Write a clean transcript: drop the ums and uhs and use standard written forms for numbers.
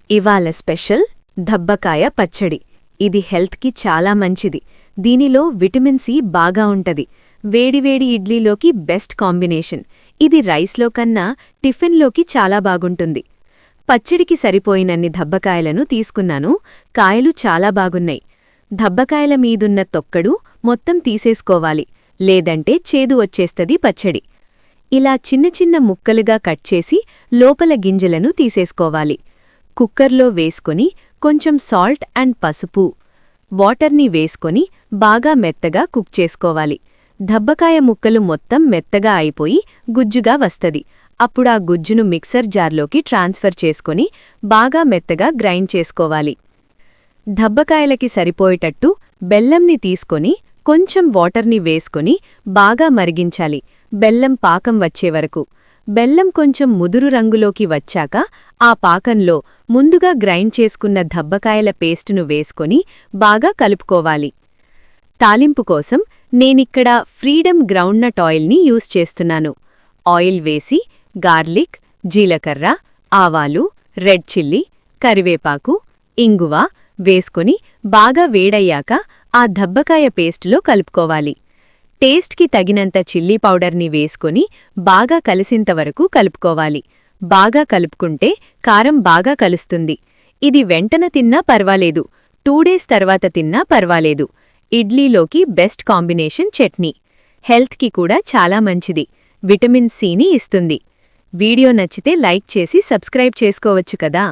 ఇవాళ స్పెషల్ దబ్బకాయ పచ్చడి. ఇది హెల్త్కి చాలా మంచిది. దీనిలో విటమిన్ సి బాగా ఉంటది. వేడివేడి ఇడ్లీలోకి బెస్ట్ కాంబినేషన్. ఇది రైస్లో కన్నా టిఫిన్లోకి చాలా బాగుంటుంది. పచ్చడికి సరిపోయినన్ని దబ్బకాయలను తీసుకున్నాను. కాయలు చాలా బాగున్నాయి. దబ్బకాయల మీదున్న తొక్కడు మొత్తం తీసేసుకోవాలి, లేదంటే చేదు వచ్చేస్తది పచ్చడి. ఇలా చిన్న చిన్న ముక్కలుగా కట్ చేసి లోపల గింజలను తీసేసుకోవాలి. కుక్కర్లో వేసుకొని కొంచెం సాల్ట్ అండ్ పసుపు, వాటర్ని వేసుకొని బాగా మెత్తగా కుక్ చేసుకోవాలి. దబ్బకాయ ముక్కలు మొత్తం మెత్తగా అయిపోయి గుజ్జుగా వస్తది. అప్పుడా గుజ్జును మిక్సర్ జార్లోకి ట్రాన్స్ఫర్ చేసుకొని బాగా మెత్తగా గ్రైండ్ చేసుకోవాలి. దబ్బకాయలకి సరిపోయేటట్టు బెల్లంని తీసుకొని కొంచెం వాటర్ని వేసుకొని బాగా మరిగించాలి, బెల్లం పాకం వచ్చేవరకు. బెల్లం కొంచెం ముదురు రంగులోకి వచ్చాక ఆ పాకంలో ముందుగా గ్రైండ్ చేసుకున్న దబ్బకాయల పేస్టును వేసుకొని బాగా కలుపుకోవాలి. తాలింపు కోసం నేనిక్కడ ఫ్రీడమ్ గ్రౌండ్నట్ ఆయిల్ని యూజ్ చేస్తున్నాను. ఆయిల్ వేసి గార్లిక్, జీలకర్ర, ఆవాలు, రెడ్ చిల్లీ, కరివేపాకు, ఇంగువ వేసుకొని బాగా వేడయ్యాక ఆ దబ్బకాయ పేస్టులో కలుపుకోవాలి. టేస్ట్కి తగినంత చిల్లీ పౌడర్ని వేసుకొని బాగా కలిసింతవరకు కలుపుకోవాలి. బాగా కలుపుకుంటే కారం బాగా కలుస్తుంది. ఇది వెంటన తిన్నా పర్వాలేదు, 2 డేస్ తర్వాత తిన్నా పర్వాలేదు. ఇడ్లీలోకి బెస్ట్ కాంబినేషన్ చట్నీ. హెల్త్కి కూడా చాలా మంచిది. విటమిన్ సిని ఇస్తుంది. వీడియో నచ్చితే లైక్ చేసి సబ్స్క్రైబ్ చేసుకోవచ్చు కదా.